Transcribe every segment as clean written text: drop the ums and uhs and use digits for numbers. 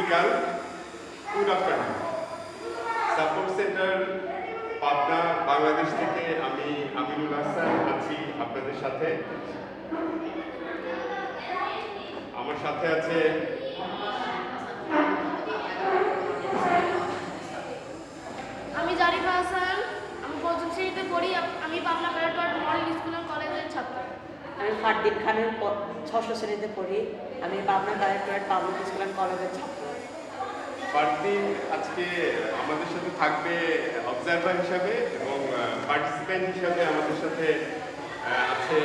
বিকাল, good afternoon. Support centre Pabna Bangladesh থেকে আমি আমিনুল হাসান আছি আপনাদের সাথে। আমার সাথে আছে আমি জারিফা হাসান, আমি পঞ্চম শ্রেণীতে পড়ি। আমি পাবনা প্যারাডোয়ার মডেল স্কুল অ্যান্ড কলেজের ছাত্র। আমি ফারদিন খানের ষষ্ঠ শ্রেণীতে পড়ি। আমি পাবনা প্যারাডোয়ার পাবলিক স্কুল অ্যান্ড কলেজের ছাত্র। ফারদিন আজকে আমাদের সাথে থাকবে অবজারভার হিসাবে এবং পার্টিসিপেন্ট হিসাবে আমাদের সাথে আছে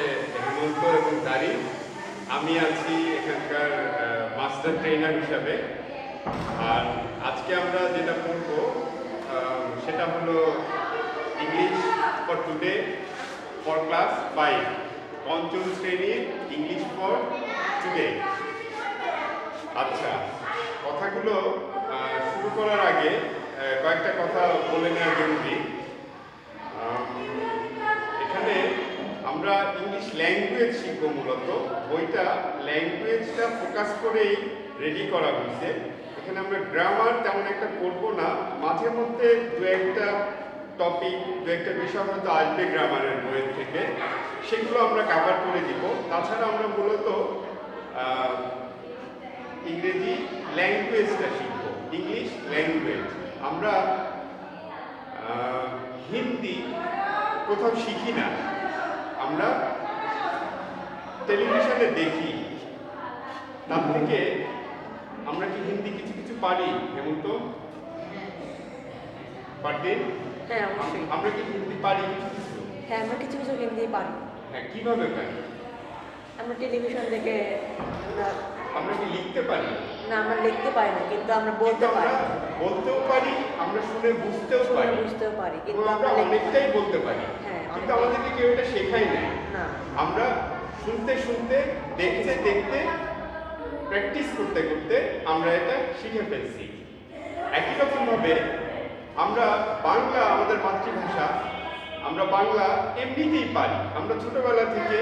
হেমন্ত এবং দারি। আমি আছি এখানকার মাস্টার ট্রেনার হিসাবে। আর আজকে আমরা যেটা পড়ব সেটা হলো English for today for class 5, পঞ্চম শ্রেণীর ইংলিশ ফর টুডে। আচ্ছা, কথাগুলো শুরু করার আগে কয়েকটা কথা বলে নেওয়া জরুরি। এখানে আমরা ইংলিশ ল্যাঙ্গুয়েজ শিখব। মূলত বইটা ল্যাঙ্গুয়েজটা ফোকাস করেই রেডি করা হয়েছে। এখানে আমরা গ্রামার তেমন একটা করবো না, মাঝে মধ্যে দু একটা টপিক, দু একটা বিষয় হয়তো আসবে গ্রামারের বইয়ের থেকে, সেগুলো আমরা কভার করে দিব। তাছাড়া আমরা মূলত ইংরেজি ল্যাঙ্গুয়েজটা শিখব, ইংলিশ ল্যাঙ্গুয়েজ। আমরা হিন্দি কোথাও শিখি না, আমরা টেলিভিশনে দেখি। তার থেকে আমরা কি হিন্দি কিছু কিছু পারি? হেমন্ত, পারতেন? হ্যাঁ, অবশ্যই। আমরা কি হিন্দি পারি কিছু কিছু? হ্যাঁ, আমরা কিছু কিছু হিন্দি পারি। হ্যাঁ, কিভাবে পারি? আমরা টেলিভিশন দেখে আমরা কি লিখতে পারি? না, আমরা লিখতে পারি না, কিন্তু আমরা বলতে পারি। বলতেও পারি, আমরা শুনে বুঝতেও পারি, বুঝতেও পারি, কিন্তু আমরা অনেকটাই বলতে পারি। হ্যাঁ, কিন্তু আমাদেরকে কেউ এটা শেখাই নাই। না, আমরা শুনতে শুনতে, দেখতে দেখতে, প্র্যাকটিস করতে করতে আমরা এটা শিখে ফেলছি। একই রকম ভাবে আমরা বাংলা, আমাদের মাতৃভাষা, আমরা বাংলা এমনিতেই পারি। আমরা ছোটবেলা থেকে,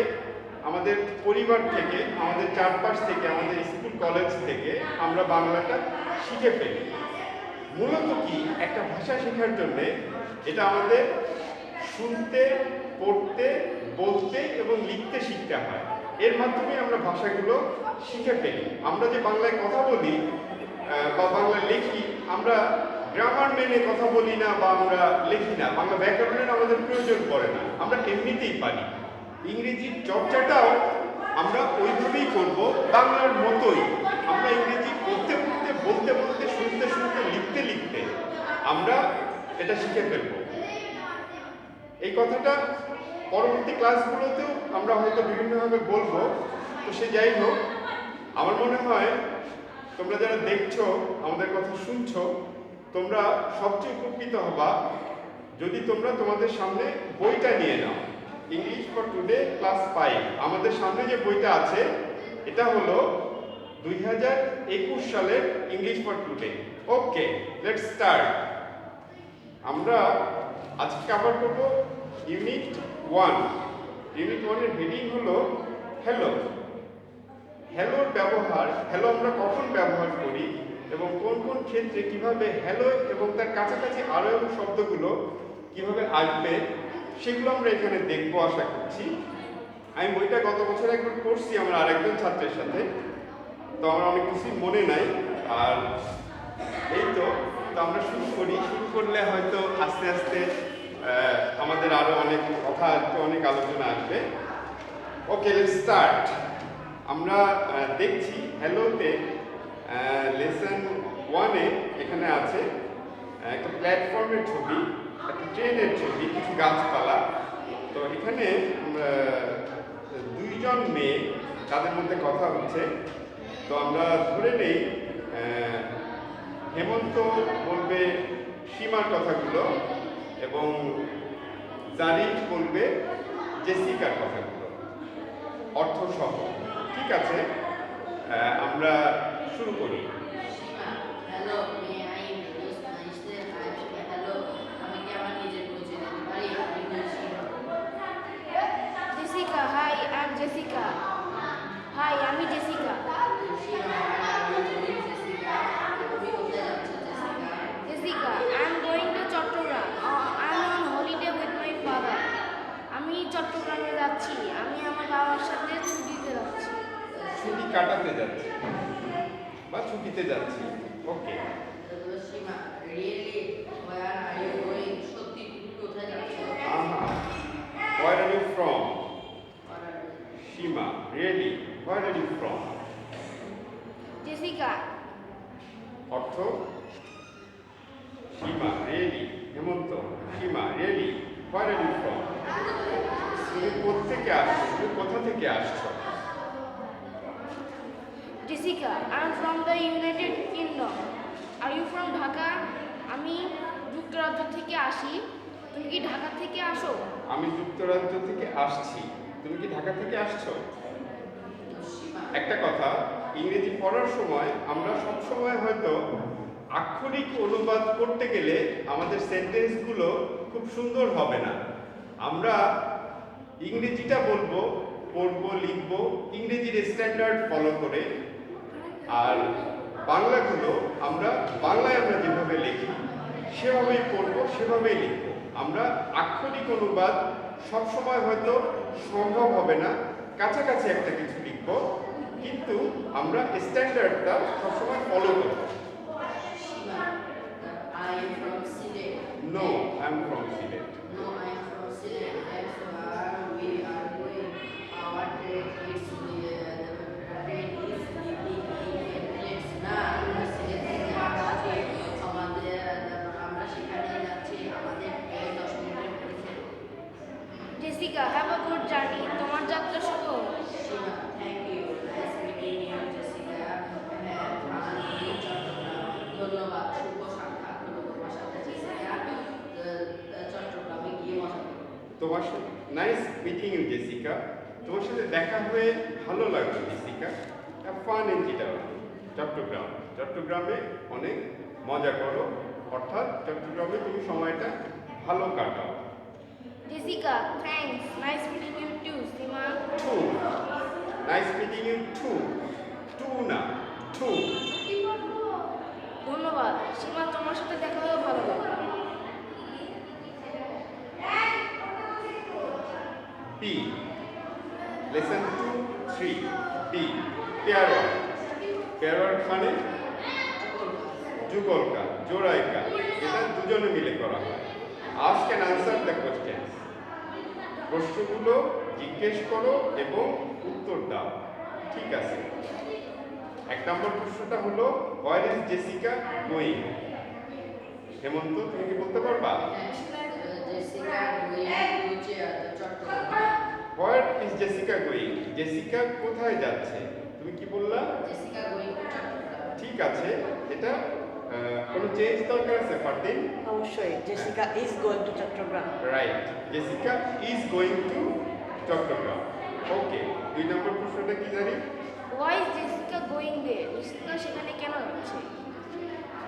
আমাদের পরিবার থেকে, আমাদের চারপাশ থেকে, আমাদের স্কুল কলেজ থেকে আমরা বাংলাটা শিখে ফেলি। মূলত কি, একটা ভাষা শেখার জন্যে এটা আমাদের শুনতে, পড়তে, বলতে এবং লিখতে শিখতে হয়। এর মাধ্যমে আমরা ভাষাগুলো শিখে ফেলি। আমরা যে বাংলায় কথা বলি বা বাংলা লিখি, আমরা গ্রামার মেনে কথা বলি না বা আমরা লিখি না, বাংলা ব্যাকরণের আমাদের প্রয়োজন পড়ে না, আমরা এমনিতেই পারি। ইংরেজির চর্চাটাও আমরা ওইভাবেই করব, বাংলার মতোই। আমরা ইংরেজি পড়তে পড়তে, বলতে বলতে, শুনতে শুনতে, লিখতে লিখতে আমরা এটা শিখে ফেলব। এই কথাটা পরবর্তী ক্লাসগুলোতেও আমরা হয়তো বিভিন্নভাবে বলবো। তো সে যাই হোক, আমার মনে হয় তোমরা যারা দেখছো, আমাদের কথা শুনছো, তোমরা সবচেয়ে উপকৃত হবা যদি তোমরা তোমাদের সামনে বইটা নিয়ে নাও, ইংলিশ ফর টুডে ক্লাস 5। আমাদের সামনে যে বইটা আছে এটা হলো 2021 সালের English for today. Okay, let's start. আমরা আজকে কভার করব ইউনিট 1। ইউনিট 1 এর হেডিং হলো হ্যালো। হ্যালোর ব্যবহার, হ্যালো আমরা কখন ব্যবহার করি এবং কোন কোন ক্ষেত্রে কিভাবে হ্যালো এবং তার কাছাকাছি আরও শব্দগুলো কিভাবে আসবে, সেগুলো আমরা এখানে দেখবো আশা করছি। আমি বইটা গত বছর একবার পড়ছি আমার আরেকজন ছাত্রের সাথে, তো আমার অনেক কিছুই মনে নাই। আর এই তো আমরা শুরু করি। শুরু করলে হয়তো আস্তে আস্তে আমাদের আরও অনেক কথা আসবে, অনেক আলোচনা আসবে। ওকে, লেটস স্টার্ট। আমরা দেখছি হ্যালোতে লেসন 1-এ এখানে আছে একটা প্ল্যাটফর্মের ছবি, একটা ট্রেনের ছবি, কিছু গাছপালা। তো এখানে দুইজন মেয়ে, তাদের মধ্যে কথা হচ্ছে। তো আমরা ধরে নেই হেমন্ত বলবে সীমার কথাগুলো এবং জারিফ বলবে জেসিকার কথাগুলো অর্থ সহ। ঠিক আছে, আমরা শুরু করি। হ্যালো, আমি ইন্ট্রোডিউস মাইসেলফ। হ্যালো, আমি কি আমার নিজের পরিচয় দিতে পারি? আমি Jessica. Jessica, hi, I am Jessica. Hi, আমি জেসিকা। জেসিকা, আমি জেসিকা। বা ছুটিতে যাচ্ছি। Okay, Seema really where are you going, সত্যি তুমি কোথায় যাচ্ছ? আহা, where are you from? What are you? Seema, really, where are you from? Jessica, অর্থ Seema, really, Hemanta, Seema, really, where are you from? তুমি কোত্থেকে আসছো? তুমি কোথা থেকে আসছো? Jessica, I am from the United Kingdom. Are you from Dhaka? আমি যুক্তরাজ্য থেকে আসি। তুমি কি ঢাকা থেকে আসো? আমি যুক্তরাজ্য থেকে আসছি। তুমি কি ঢাকা থেকে আসছো? সীমা একটা কথা, ইংরেজি পড়ার সময় আমরা সব সময় হয়তো আক্ষরিক অনুবাদ করতে গেলে আমাদের সেন্টেন্সগুলো খুব সুন্দর হবে না। আমরা ইংরেজিটা বলবো, পড়বো, লিখবো ইংরেজির স্ট্যান্ডার্ড ফলো করে, আর বাংলাগুলো বাংলায় আমরা যেভাবে লিখি সেভাবেই পড়বো, সেভাবেই লিখবো। আমরা আক্ষরিক অনুবাদ সবসময় হয়তো সম্ভব হবে না, কাছাকাছি একটা কিছু লিখবো, কিন্তু আমরা স্ট্যান্ডার্ডটা সবসময় ফলো করবো। Seema I am from Sylhet. No, I am from Sylhet. No, I am from Silet. That's where we are going. Our train is the train is leaving in minutes. না আমরা সিলেট থেকে আসছি, আমরা সেখানে যাচ্ছি, আমাদের ট্রেন 10 মিনিটের মধ্যে। Jessica, have a good journey. তোমার যাত্রা শুভ হোক। Seema, thank you, nice meeting you Jessica. হ্যাঁ, ধন্যবাদ, শুভ সাক্ষাৎ হলো তোমার সাথে জেসিকা। চট্টগ্রামে গিয়ে মজা করো। তোমার সাথে নাইস মিটিং ইউ জেসিকা। তোমার সাথে দেখা হয়ে ভালো লাগলো Jessica. Have fun in Chittagong. চট্টগ্রামে অনেক মজা করো, অর্থাৎ চট্টগ্রামে তুমি সময়টা ভালো কাটাও। Jessica, thanks, nice meeting you too. Seema, too, nice meeting you too. Too না, টু। ধন্যবাদ। সীমা, তোমার সাথে দেখা হয়ে ভালো লাগলো। P, lesson 2, 3, P, pair word. Pair word মানে যুগলকা, জোড়াইকা, এটা দুজনে মিলে করা হয়। Ask and answer the question. প্রশ্নগুলো জিজ্ঞেস করো এবং উত্তর দাও। ঠিক আছে। 1 নম্বর প্রশ্নটা হলো where is Jessica going? Hemanta, তুমি কি বলতে পারবা? Jessica going to Chittagong. Where is Jessica going? Jessica কোথায় যাচ্ছে? তুমি কি বললা? Jessica going to Chittagong. ঠিক আছে, এটা কোনো চেঞ্জ দরকার আছে ফারদিন? অবশ্যই, Jessica is going to Chittagong. Right, Jessica is going to Chittagong. Okay, 2 নম্বর প্রশ্নটা কি জানি? Why is Jessica going there? জেসিকা সেখানে কেন যাচ্ছে?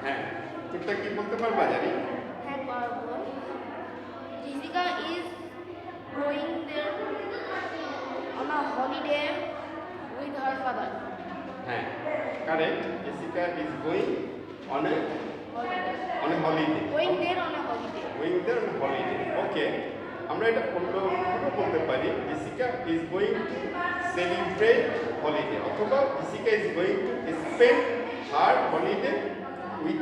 হ্যাঁ, তোরটা কি বলতে পারবা জানি? হ্যাঁ, পারবো। Jessica is going there on a holiday with her father. হ্যাঁ, correct. Jessica is going on a holiday. Going there on a holiday. Going there on holiday. Okay, আমরা এটা অন্যভাবে বলতে পারি, Jessica is going to celebrate holiday, অথবা Jessica is going to spend her holiday with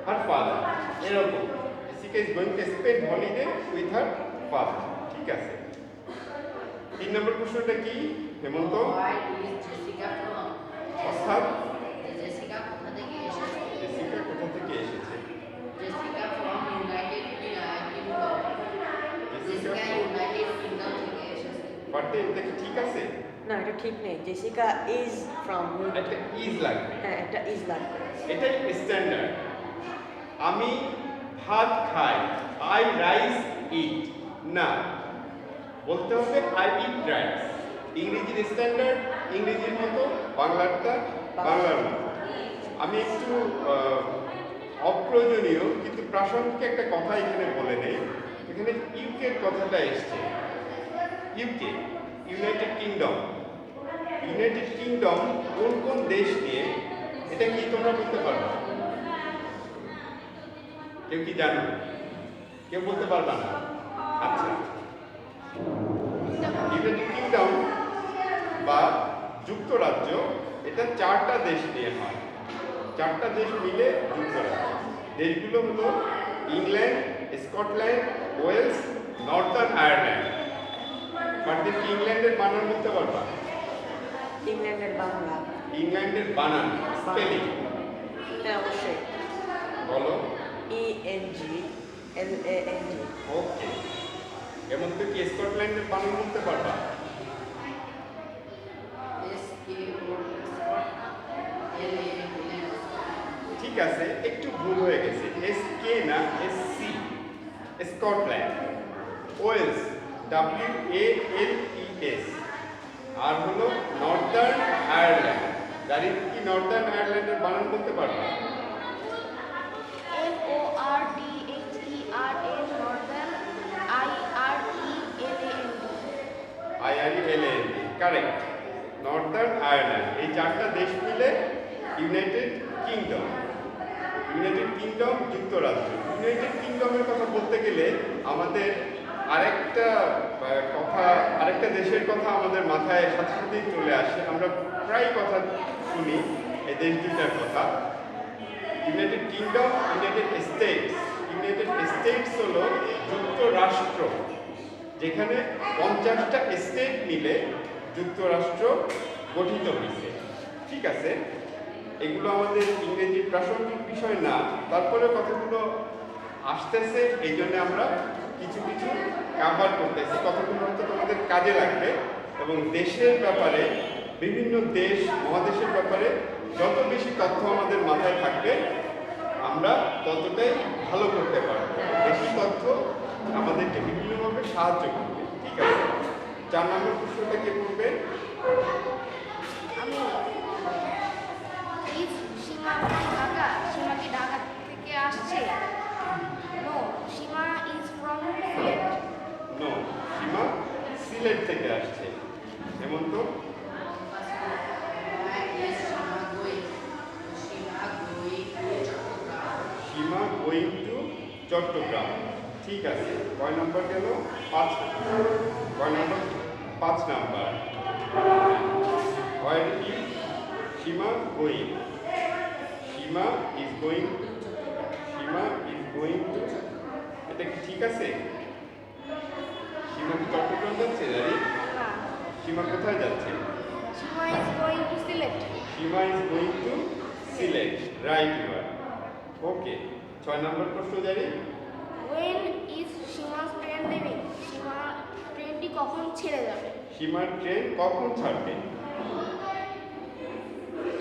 her father. এরকম, Jessica is going to spend holiday with her father. ঠিক আছে। 3 নম্বর প্রশ্নটা কি হেমন্ত? Why is Jessica from? অর্থাৎ জেসিকা কোথা থেকে এসেছে? জেসিকা কোথা থেকে এসেছে? Jessica from United Kingdom. Jessica United Kingdom থেকে এসেছে। পারতে এটা কি ঠিক আছে? না, এটা ঠিক নেই। Jessica is from. একটা ইজ লাগবে। হ্যাঁ, একটা ইজ লাগবে। এটাই স্ট্যান্ডার্ড। আমি ভাত খাই, আই রাইস ইট, না, বলতে হবে আই ইট রাইস। ইংরেজির স্ট্যান্ডার্ড ইংরেজির মতো, বাংলারটা বাংলার মতো। আমি একটু অপ্রয়োজনীয় কিন্তু প্রাসঙ্গিক একটা কথা এখানে বলে নেই। এখানে ইউকের কথাটা এসছে। UK, United kingdom. United kingdom কোন কোন দেশ নিয়ে, এটা কি তোমরা বলতে পারবে? কেউ কি জানো? কেউ বলতে পারবা না? আচ্ছা, ইউনাইটেড কিংডম বা যুক্তরাজ্য, এটা 4টা দেশ নিয়ে হয়। চারটা দেশ মিলে যুক্তরাজ্য। দেশগুলো হলো England, Scotland, Wales, Northern Ireland. Fardin কি ইংল্যান্ডের বানান বলতে পারবা? ইংল্যান্ডের বাংলা। ইংল্যান্ডের বানান স্পেলিং হ্যাঁ অবশ্যই। বলো। ENGLAND। ওকে। এমন তো কি স্কটল্যান্ডের বানান বলতে পারবা? ঠিক আছে, একটু ভুল হয়ে গেছে। SK না, SC, স্কটল্যান্ড। Wales, WALES। আর হলো নর্দার্ন আয়ারল্যান্ড। জানি কি নর্দার্ন আয়ারল্যান্ডের বানান বলতে পারবা? NORDHERAN Northern IRELAND, correct. Northern Ireland. এই চারটা দেশ মিলে ইউনাইটেড কিংডম। ইউনাইটেড কিংডম যুক্তরাজ্য। ইউনাইটেড কিংডমের কথা বলতে গেলে আমাদের আরেকটা দেশের কথা আমাদের মাথায় সাথে সাথেই চলে আসে। আমরা প্রায় কথা শুনি এই দেশ দুটার কথা। United kingdom, United states. United states হলো যুক্তরাষ্ট্র, যেখানে 50টা স্টেট মিলে যুক্তরাষ্ট্র গঠিত হয়েছে। ঠিক আছে, এগুলো আমাদের ইংরেজির প্রাসঙ্গিক বিষয় না, তারপরে কথাগুলো আসতেছে, এই জন্য আমরা কিছু কিছু কাভার করতেছি। কথাগুলো হয়তো তোমাদের কাজে লাগবে এবং দেশের ব্যাপারে, বিভিন্ন দেশ মহাদেশের ব্যাপারে যত বেশি তথ্য আমাদের মাথায় থাকবে আমরা ততটাই ভালো করতে পারবো। বেশি তথ্য আমাদেরকে বিভিন্নভাবে সাহায্য করবে। ঠিক আছে, 4 নম্বর প্রশ্নটা কে করবে? আমি। Is Seema from Dhaka? সীমা কি ঢাকা থেকে আসছে? No, Seema is from Sylhet. No, Seema Sylhet থেকে আসছে। হেমন্ত? Seema going to Chittagong. ঠিক আছে, কয় নাম্বার গেল? 5 নাম্বার। কয় number? 5 number. Where is Seema going? Seema is going. Seema is going to, এটা কি ঠিক আছে? সীমা কি চট্টগ্রাম যাচ্ছে? জানি না, সীমা কোথায় যাচ্ছে? Seema is going to Sylhet. Seema is going to Sylhet. Right you are. Okay, 6 নম্বর প্রশ্ন জানি। When is সীমা's ট্রেন লিভিং? সীমা ট্রেনটি কখন ছেড়ে যাবে? সীমার ট্রেন কখন ছাড়বে?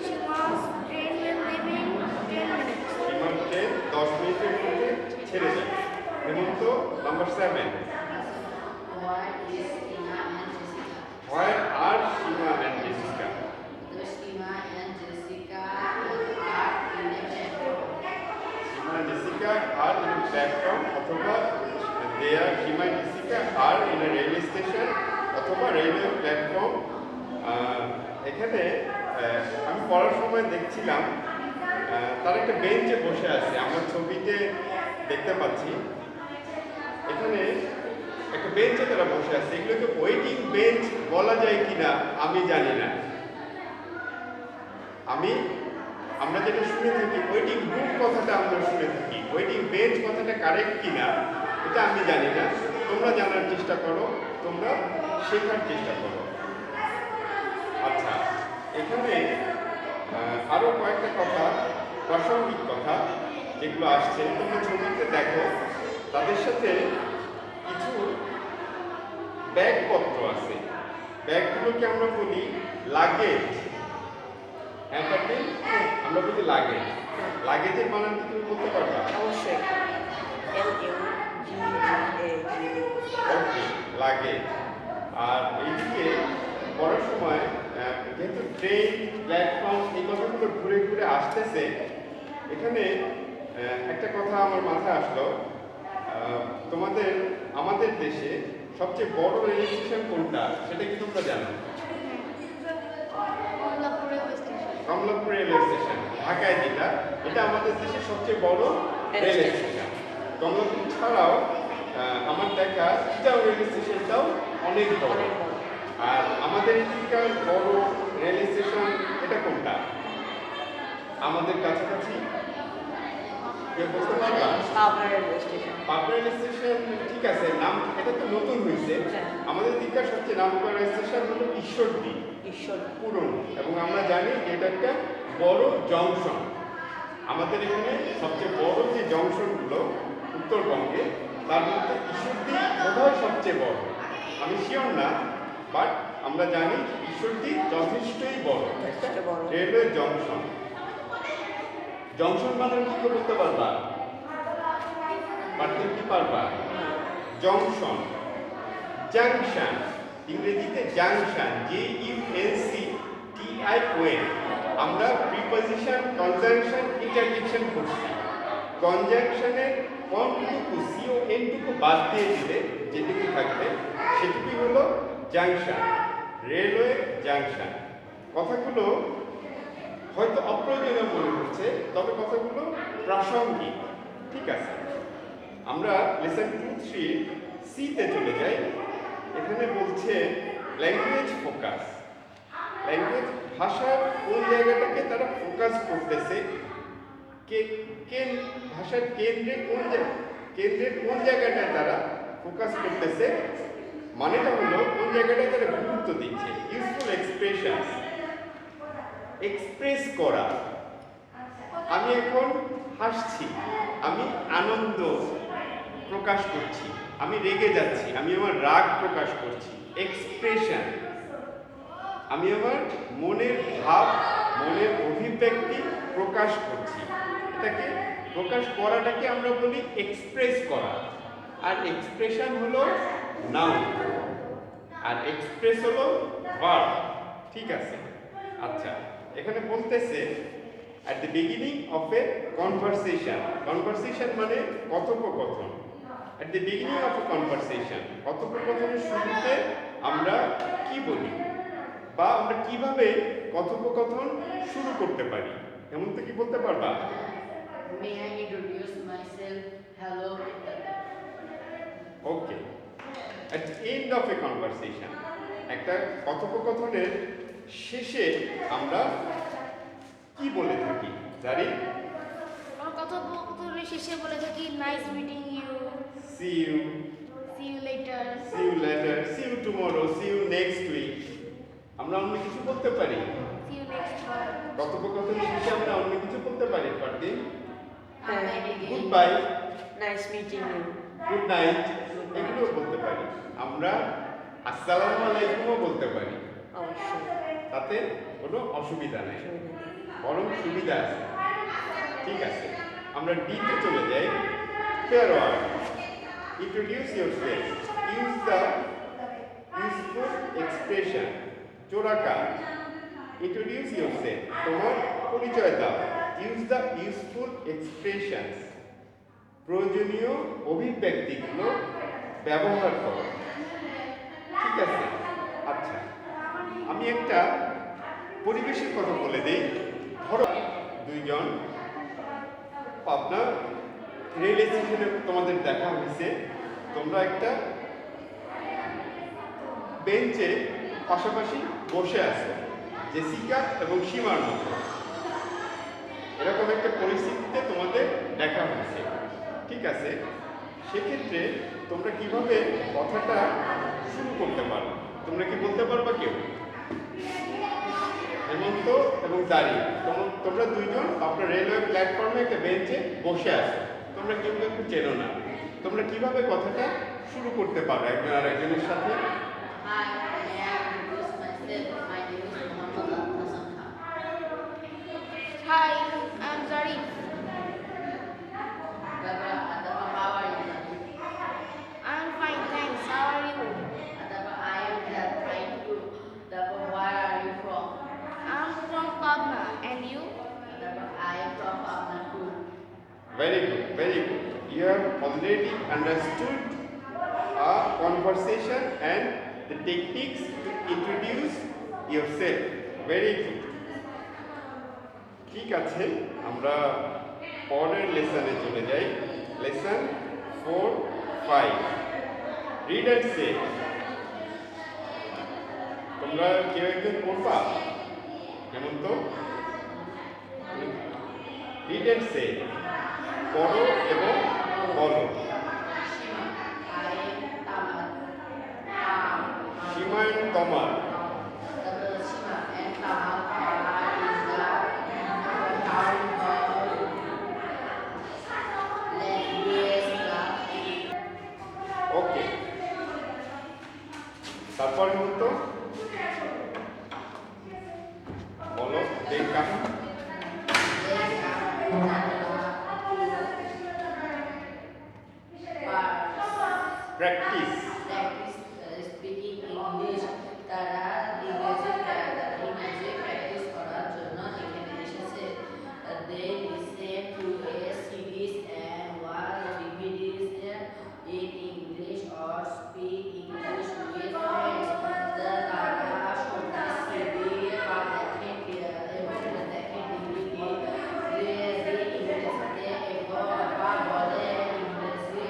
সীমা's train will leave in 10 minutes. সীমার ট্রেন 10 মিনিটের মধ্যে ছেড়ে যাবে। Hemanta, number 7। Where are Shima and Jessica? Shima and Jessica are in a platform, অথবা Shima and Jessica are in a railway station অথবা railway platform। এখানে আমি পড়ার সময় দেখছিলাম তার একটা বেঞ্চে বসে আছে। আমার ছবিতে দেখতে পাচ্ছি এখানে একটা বেঞ্চে তারা বসে আছে। এগুলোকে ওয়েটিং বেঞ্চ বলা যায় কিনা আমি জানি না। আমরা যেটা শুনে থাকি ওয়েটিং রুম কথাটা আমরা শুনে থাকি, ওয়েটিং বেঞ্চ কথাটা কারেক্ট কিনা এটা আমি জানি না। তোমরা জানার চেষ্টা করো, তোমরা শেখার চেষ্টা করো। আচ্ছা, এখানে আরো কয়েকটা কথা, প্রাসঙ্গিক কথা যেগুলো আসছে তোমরা ছবিতে দেখো। তাদের সাথে কিছু ব্যাগপত্র আছে। ব্যাগগুলোকে আমরা বলি লাগেজ। হ্যাঁ পারবেন? আমরা বলি লাগেজ। লাগেজের বানান কি তুমি বলতে পারবা? অবশ্যই। LUGAGE। ওকে, লাগেজ। আর এইদিকে পড়ার সময় যেহেতু ট্রেন, প্ল্যাটফর্ম এই কথাগুলো ঘুরে ঘুরে আসতেছে, এখানে একটা কথা আমার মাথায় আসলো। আমাদের দেশে সবচেয়ে বড় রেল স্টেশন কোনটা সেটা কি তোমরা জানো? Kamalapur railway station. Kamalapur railway station, ঢাকায় যেটা, এটা আমাদের দেশের সবচেয়ে বড় রেল স্টেশন। কমলাপুর ছাড়াও আমার দেখা চিটাগং রেল স্টেশনটাও অনেক বড়। আর আমাদের এখানকার বড় রেল স্টেশন এটা কোনটা? আমাদের কাছাকাছি কে বলতে পারবা? Pabna railway station. Pabna rail station, ঠিক আছে, নাম এটা তো নতুন হয়েছে। হ্যাঁ। আমাদের দিককার সবচেয়ে নাম করা স্টেশন হলো ঈশ্বরদী ঈশ্বর। পুরনো, এবং আমরা জানি যে এটা একটা বড় জংশন। আমাদের এখানে সবচেয়ে বড় যে জংশনগুলো উত্তরবঙ্গে, তার মধ্যে ঈশ্বরদী বোধহয় সবচেয়ে বড়, আমি শিওর না, বাট আমরা জানি ঈশ্বরদী যথেষ্টই বড় একটা যথেষ্ট বড়। Railway junction. জংশন মানে কি বলতে পারবা? পারতে কি পারবা? জংশন, জাংশন, ইংরেজিতে জাংশন, JUNCTION। আমরা প্রিপজিশন, কনজাংশন, ইন্টারজেকশন করছি। কনজাংশনের কোনটুকু CON টুকু বাদ দিয়ে দিলে যেটুকু থাকবে সেটুকুই হলো জাংশন, রেলওয়ে জাংশন। কথাগুলো হয়তো অপ্রয়োজনীয় মনে হচ্ছে, তবে কথাগুলো প্রাসঙ্গিক। ঠিক আছে, আমরা লেসন 2-3 সিতে চলে যাই। এখানে বলছে ল্যাঙ্গুয়েজ ফোকাস। ল্যাঙ্গুয়েজ, ভাষার কোন জায়গাটাকে তারা ফোকাস করতেছে, ভাষার কেন্দ্রের কোন জায়গাটায় তারা ফোকাস করতেছে, মানেটা হলো কোন জায়গাটায় তারা গুরুত্ব দিচ্ছে। ইউজফুল এক্সপ্রেশনস, এক্সপ্রেস করা। আমি এখন হাসছি, আমি আনন্দ প্রকাশ করছি, আমি রেগে যাচ্ছি, আমি আমার রাগ প্রকাশ করছি। এক্সপ্রেশন, আমি আমার মনের ভাব, মনের অভিব্যক্তি প্রকাশ করছি। এটাকে প্রকাশ করাটাকে আমরা বলি এক্সপ্রেস করা। আর এক্সপ্রেশন হলো নাউন, আর এক্সপ্রেস হলো ভার্ব। ঠিক আছে, আচ্ছা, এখানে বলতেছে at the beginning of a conversation, conversation মানে কথোপকথন। at the beginning of a conversation, কথোপকথনের শুরুতে আমরা কি বলি, বা আমরা কিভাবে কথোপকথন শুরু করতে পারি, এমন তো কি বলতে পারবা? May I introduce myself? Hello. Okay, at the end of a conversation, একটা কথোপকথনের শেষে আমরা কি বলে থাকি জানি? আমার কথোপকথনের শেষে বলে থাকি nice meeting you, see you, see you later, see you later, see you tomorrow, see you next week। আমরা অন্য কিছু বলতে পারি? see you next month, কথোপকথনের শেষে আমরা অন্য কিছু বলতে পারি? পারদিন, হ্যাঁ। Goodbye, nice meeting you. Good night, এগুলো বলতে পারি। আমরা আসসালামু আলাইকুমও বলতে পারি, অবশ্যই। তাতে কোনো অসুবিধা নেই, অসুবিধা নেই। বরং সুবিধা আছে। ঠিক আছে, আমরা ডিতে চলে যাই। Pair word, introduce yourself, use the useful expression. চোরাকা, ইন্ট্রোডিউস ইয়োরসেলফ, তোমার পরিচয় দাও। ইউজ দ্য ইউজফুল এক্সপ্রেশনস, প্রয়োজনীয় অভিব্যক্তিগুলো ব্যবহার করো। ঠিক আছে, আচ্ছা, আমি একটা পরিবেশের কথা বলে দিই। ধরো দুইজন পাবনা রেল স্টেশনে তোমাদের দেখা হয়েছে, তোমরা একটা বেঞ্চে পাশাপাশি বসে আছো, জেসিকা এবং সীমার মতো। এরকম একটা পরিস্থিতিতে তোমাদের দেখা হয়েছে। ঠিক আছে, সেক্ষেত্রে তোমরা কিভাবে কথাটা শুরু করতে পারো? তোমরা কি বলতে পারবা কেউ? হেমন্ত এবং দাঁড়িয়ে, তোমরা দুইজন আপনার রেলওয়ে প্ল্যাটফর্মে একটা বেঞ্চে বসে আছো, তোমরা কেউ একটু চেনো না, তোমরা কিভাবে কথাটা শুরু করতে পারো একজন আর একজনের সাথে? Hi, may I introduce myself? My name is Muhammad Hassan Khan. hi, I'm Zarif, Adaba, how are you? I'm fine thanks, how are you? Adaba, I am trying to. Adaba, where are you from? I'm from Pabna, and you? Adaba, I am from Pabna too. Very good, very good. You have already understood a conversation and the techniques to introduce yourself. Very good. ঠিক আছে, আমরা পরের লেসনে চলে যাই। Lesson 4-5, read and সে। তোমরা কেউ একজন পড়বা? যেমন তো রিড এন্ড সে, পড়ো এবং বলো। Shima, I am Tamal. Seema and Tamal. Shima and Tamal are in the town hall language club. ওকে, তারপরে মতো বলো দেখ কাহা। প্র্যাকটিস। স্পিকিং ইংলিশ, তারা ইংরেজি প্র্যাকটিস করার জন্য এখানে এসেছে। They listen to a series and watch DVDs in English or speak English with friends. তারা শুনতে সিডি বা দেখেন ডিভিডি ইংরেজিতে এবং বা বলে ইংরেজি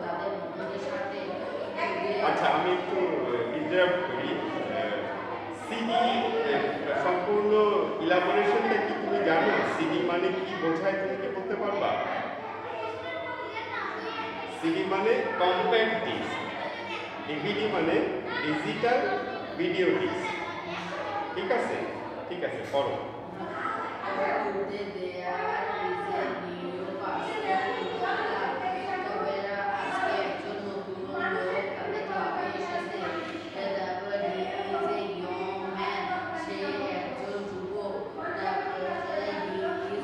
তাদের বন্ধুদের সাথে। আচ্ছা, আমি একটু ইন্টারাপ্ট করি। সিডি সম্পূর্ণ ইলাবোরেশনটা কি তুমি জানো? সিডি মানে কি বোঝায়, তুমি কি বলতে পারবা? সিডি মানে কম্প্যাক্ট ডিস্ক, ডিভিডি মানে ডিজিটাল ভিডিও ডিস্ক। ঠিক আছে, ঠিক আছে, পড়ো।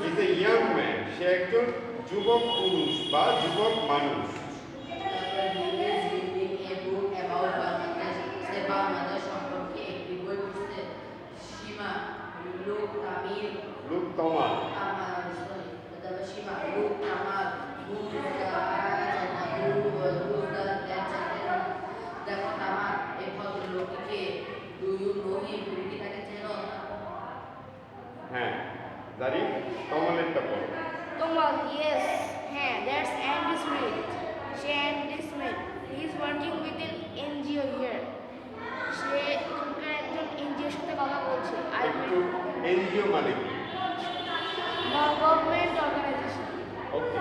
ইজ এ ইয়াং ম্যান, সে একজন যুবক পুরুষ বা যুবক মানুষ। লুক তমাল। হ্যাঁ, জারি তমালেরটা পড়ো। Tomal, yes. হ্যাঁ, that's Andy Smith. Say Andy Smith. He is working with an NGO here. সে এখানকার একজন এনজিওর সাথে কথা বলছে। একটু এনজিও মানে কি? Non-government organization. Okay,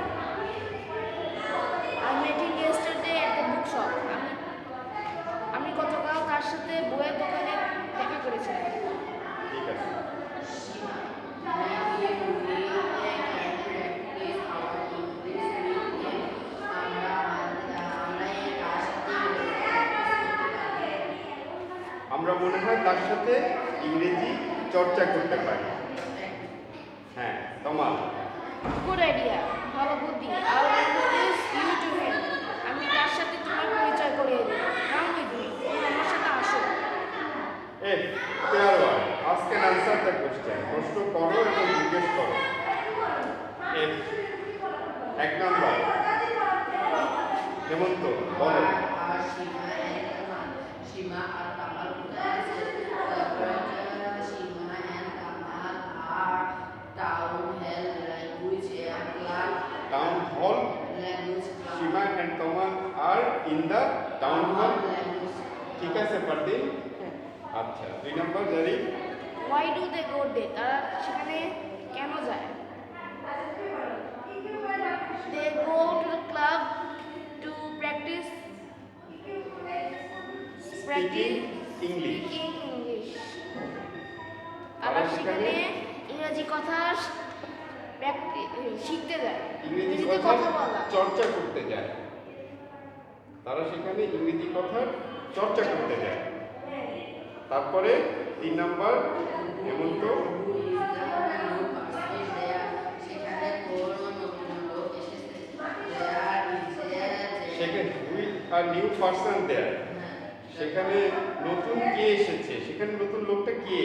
I met him yesterday at the bookshop. আমি গতকাল তার সাথে বইয়ের দোকানে দেখা করেছিলাম। ঠিক আছে। আমরা মনে হয় তার সাথে ইংরেজি চর্চা করতে পারি। হ্যাঁ, তমাল। Good idea. ভালো বুদ্ধি। I will introduce you to him. আমি তার সাথে তোমার পরিচয় করিয়ে দেব। Come with me. তুমি আমার সাথে আসো। পেয়ার ওয়ার্ড, আজকে আনসার দ্য কোশ্চেন। প্রশ্ন করো এবং জিজ্ঞেস করো। এক নম্বর, হেমন্ত বলো। Shima and Tamal Shima and Tamal are town hall language club. Town hall, Language club. Seema and Tamal are in the town hall. Language. ঠিক আছে পারদিন। আচ্ছা, 2 নম্বর জারি। Why do they go there? তারা সেখানে কেন যায়? They go to the club to practice Speaking English. Speaking English. তারা তারা সেখানে সেখানে ইংরেজি কথা শিখতে যায়। ইংরেজি ইংরেজিতে কথা কথা বলা। চর্চা করতে যায়। তারা সেখানে ইংরেজি কথা চর্চা করতে যায়। তারপরে 3 নম্বর, হেমন্ত। Who is the new person there? সেখানে কোন নতুন লোক এসেছে? সেখানে we are new person there, সেখানে নতুন কে এসেছে, সেখানে নতুন লোকটা কে?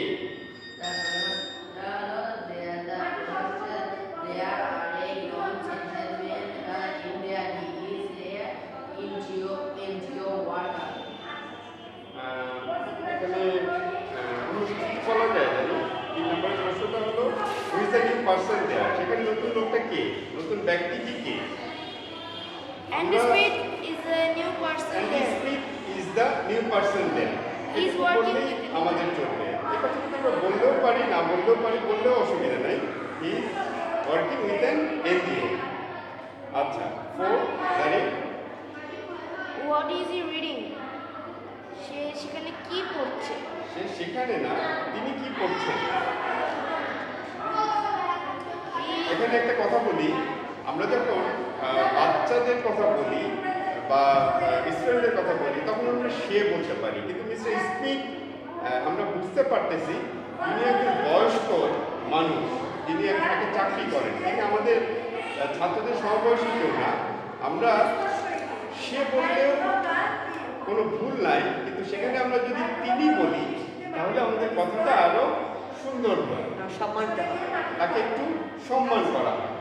এখানে কি বলা যায় জানি। 3 নম্বরের প্রশ্নটা হলো who is the new person there, সেখানে নতুন লোকটা কে, নতুন ব্যক্তিটি কে? Andy Smith is a new person Andy there. Smith is the new person there. He is এটুকু working বললেই with- আমাদের চলবে। এই কথাটা আমরা বললেও পারি, না বললেও পারি, বললেও অসুবিধা নাই। He is working with an NGO. আচ্ছা, 4 জানি হোয়াট ইজ হি রিডিং? সে সেখানে কি পড়ছে? সে সেখানে না, তিনি কি পড়ছেন। এখানে একটা কথা বলি, আমরা যখন বাচ্চাদের কথা বলি বা স্টুডেন্টের কথা বলি তখন আমরা সে বলতে পারি, কিন্তু মিস্টার স্মিথ আমরা বুঝতে পারতেছি তিনি একজন বয়স্ক মানুষ, যিনি একটা চাকরি করেন, তিনি আমাদের ছাত্রদের সহবয়সী কেউ না। আমরা সে বললেও কোনো ভুল নাই, কিন্তু সেখানে আমরা যদি তিনি বলি তাহলে আমাদের কথাটা আরো সুন্দর হয়, সম্মান দেওয়া হয়। তাকে একটু সম্মান করা হয়।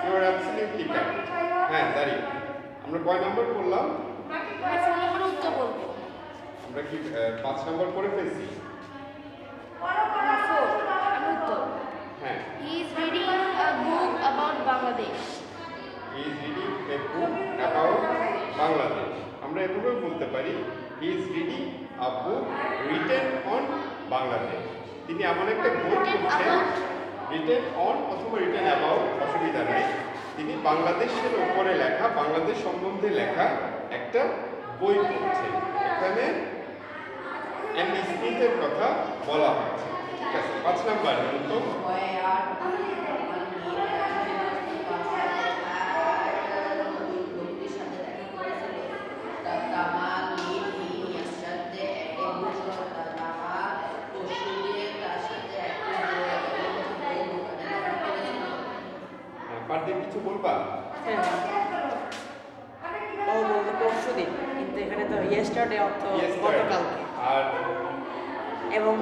You are absolutely correct. হ্যাঁ দাঁড়ি, আমরা কয় নম্বর পড়লাম? আমরা ফোন নম্বরে উত্তর বলবো। আমরা কি 5 নম্বর পড়ে ফেলছি? 4 আমি উত্তর। হ্যাঁ, He is reading a book about Bangladesh. He is reading a book about Bangladesh. আমরা এভাবেও বলতে পারি he is reading a book written on Bangladesh. তিনি এমন একটা বই পড়ছেন, রিটেন অন অথবা রিটেন অ্যাবাউট, অসুবিধা নাই। তিনি বাংলাদেশের উপরে লেখা, বাংলাদেশ সম্বন্ধে লেখা একটা বই পড়ছেন। এখানে অ্যান্ডি স্মিথের কথা বলা হচ্ছে। ঠিক আছে, 5 নাম্বার তো পারদিন কিছু বলবা? হ্যাঁ। ও বলতো পরশুদিন, কিন্তু এখানে তো ইয়েস্টারডে অর্থ গতকালকে। আর এবং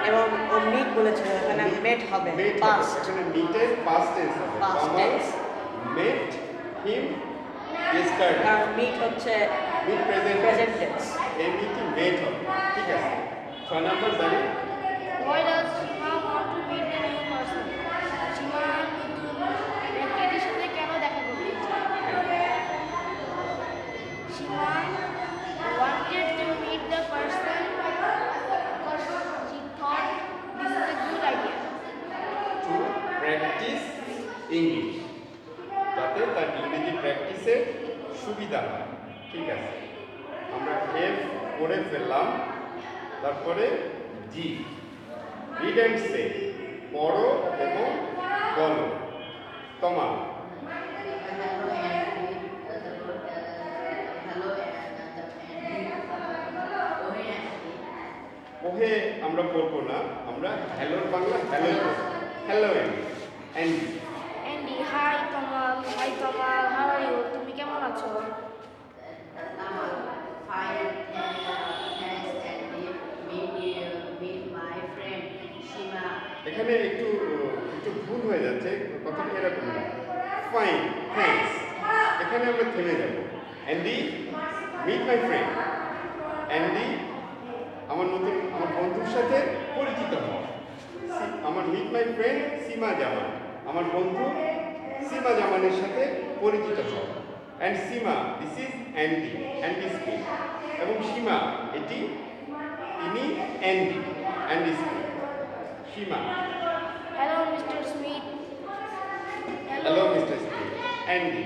এবং ও মিট বলেছিল, এখানে মেট হবে পাস্ট। এখানে মিটের পাস্ট টেন্স হবে। Past tense. মেট হিম ইয়েস্টারডে। কারণ মিট হচ্ছে মিট প্রেজেন্ট প্রেজেন্ট টেন্স। এই মিটই মেট হবে। ঠিক আছে, 6 নাম্বার জানি Why does Shima want to meet the new person? Shima নতুন ব্যক্তিটির সাথে কেন দেখা করতে চায়? Shima wanted to meet the person because she thought this is a good idea. To practise English, যাতে তার ইংরেজি প্র্যাকটিসে সুবিধা হয়। ঠিক আছে, আমরা এফ করে ফেললাম। তারপরে জি, রিড অ্যান্ড সে, পড়ো এবং বলো। তোমা ওহে আমরা পড়বো না, আমরা হ্যালোর বাংলা হ্যালোই পড়বো। Hello Andy. Andy, hi Kamal, how are you? তুমি কেমন আছো? এখানে একটু ভুল হয়ে যাচ্ছে, কথাটা এরকম না। ফাইন, থ্যাঙ্কস, এখানে আমরা থেমে যাব। Andy meet my friend. Andy আমার বন্ধুর সাথে পরিচিত হও। আমার মিট মাই ফ্রেন্ড সীমা জামান, আমার বন্ধু সীমা জামানের সাথে পরিচিত হও। And Seema, this is Andy, Andy Smith. এবং সীমা, এটি ইনি Andy Smith. Seema, Hello Mr. Smith. Hello Mister Smith. Andy,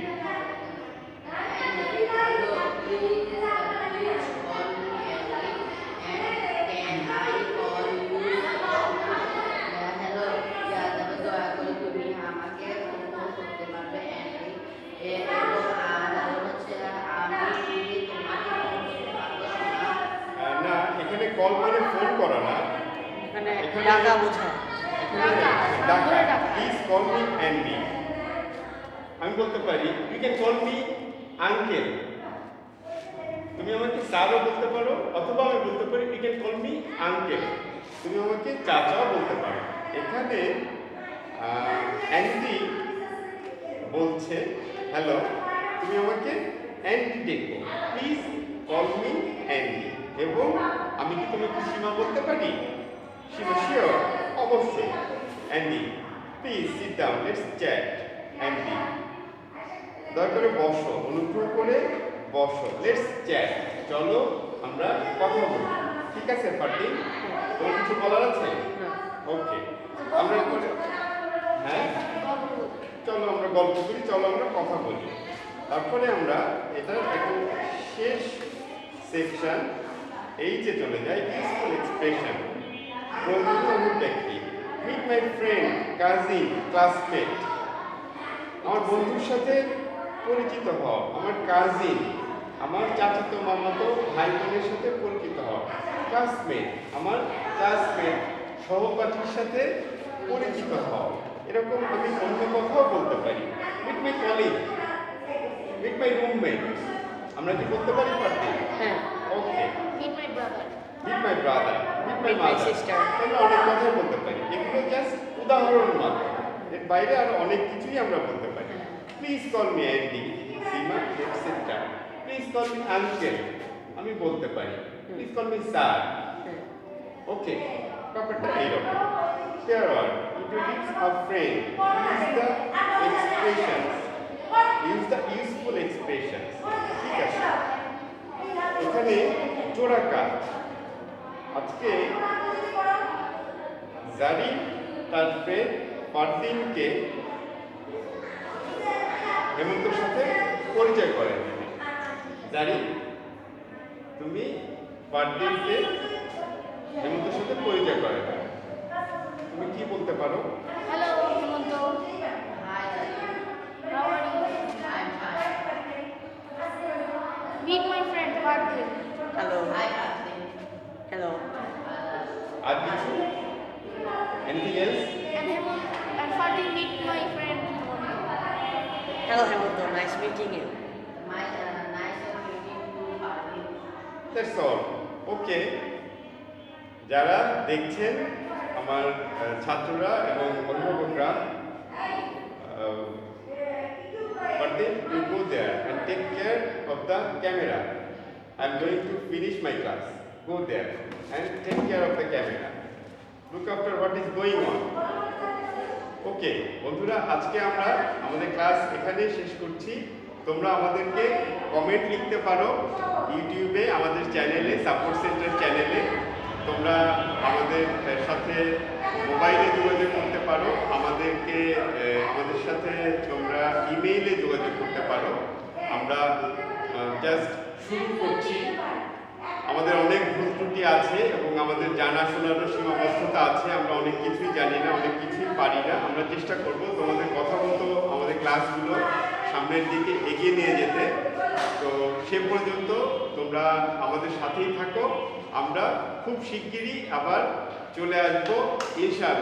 না, এখানে কল মানে ফোন করা না, এখানে ডাকা বোঝায়। ডাকা। Please call me Andy. আমি বলতে পারি you can call me uncle. তুমি আমাকে স্যারও বলতে পারো, অথবা আমি বলতে পারি you can call me uncle. তুমি আমাকে চাচাও বলতে পারো। এখানে অ্যান্ডি বলছে হ্যালো, তুমি আমাকে Andy deco, please call me Andy. এবং আমি কি তোমাকে সীমা বলতে পারি? সীমা, শিওর, অবশ্যই। Andy, please sit down, let's chat. Andy, দয়া করে বসো, অনুগ্রহ করে বসো, লেটস চ্যাট, চলো আমরা কথা বলি। ঠিক আছে ফারদিন, তোমার কিছু বলার আছে? ওকে, আমরা হ্যাঁ গল্প। চলো আমরা গল্প করি, চলো আমরা কথা বলি। তারপরে আমরা এটা এখন শেষ সেকশন এই যে চলে যাই, ইউজফুল এক্সপ্রেশন। বন্ধুর অনুব্যক্তি, meet my friend, cousin, classmate. আমার বন্ধুর সাথে পরিচিত হও, আমার কাজিন, আমার চাচাতো মামাতো ভাই বোনের সাথে পরিচিত হও। ক্লাসমেট, আমার ক্লাসমেট সহপাঠীর সাথে পরিচিত হও। এরকম আমি অন্য কথাও বলতে পারি। Meet my colleague, meet my roommate. আমরা কি বলতে পারি পারতি? হ্যাঁ। Okay. Meet my brother. Meet my brother, meet my Meet my mother. sister. আমরা অনেক কথাই বলতে পারি। এগুলো জাস্ট উদাহরণ মাত্র। এর বাইরে আরো অনেক কিছুই আমরা বলতে পারি। Please call me Andy, Seema, etcetera. Please call me uncle, আমি বলতে পারি। Please call me sir. হ্যাঁ। ওকে, ব্যাপারটা এইরকম। Here are introduce a friend. Use the expressions. Use the useful expressions. ঠিক আছে। এখানে জোড়া কাজ। আজকে জারি তার ফ্রেন্ড ফারদিনকে হেমন্তর সাথে পরিচয় করে দেবে। জারি, তুমি ফারদিনকে হেমন্তর সাথে পরিচয় করে দেবে। তুমি কি বলতে পারো? Hello, Hemanto. Hi, How are you? I'm fine. Meet my friend Fardin. Hello. Hi, Kathy. Hello. আর কিছু? Anything else? And Fardin meet my friend Hemanto. Hello Hemanta, nice meeting you. Nice of meeting you, Kathy. That's all. Okay, যারা দেখছেন আমার ছাত্ররা এবং অভিভাবকরা, Fardin, you go there and take care of the camera. I'm going to finish my class. Go there and take care of the camera. Look after what is going on. ওকে বন্ধুরা, আজকে আমরা আমাদের ক্লাস এখানেই শেষ করছি। তোমরা আমাদেরকে comment লিখতে পারো ইউটিউবে, আমাদের চ্যানেলে, সাপোর্ট সেন্টার চ্যানেলে। তোমরা আমাদের সাথে মোবাইলে যোগাযোগ করতে পারো, আমাদের সাথে তোমরা ইমেইলে যোগাযোগ করতে পারো। আমরা জাস্ট শুরু করছি। আমাদের অনেক ভুল ত্রুটি আছে এবং আমাদের জানাশোনারও সীমাবদ্ধতা আছে। আমরা অনেক কিছুই জানি না, অনেক কিছুই পারি না। আমরা চেষ্টা করব তোমাদের কথা মতো আমাদের ক্লাসগুলো সামনের দিকে এগিয়ে নিয়ে যেতে। তো সে পর্যন্ত তোমরা আমাদের সাথেই থাকো। আমরা খুব শিগগিরই আবার চলে আসবো ইনশাআল্লাহ।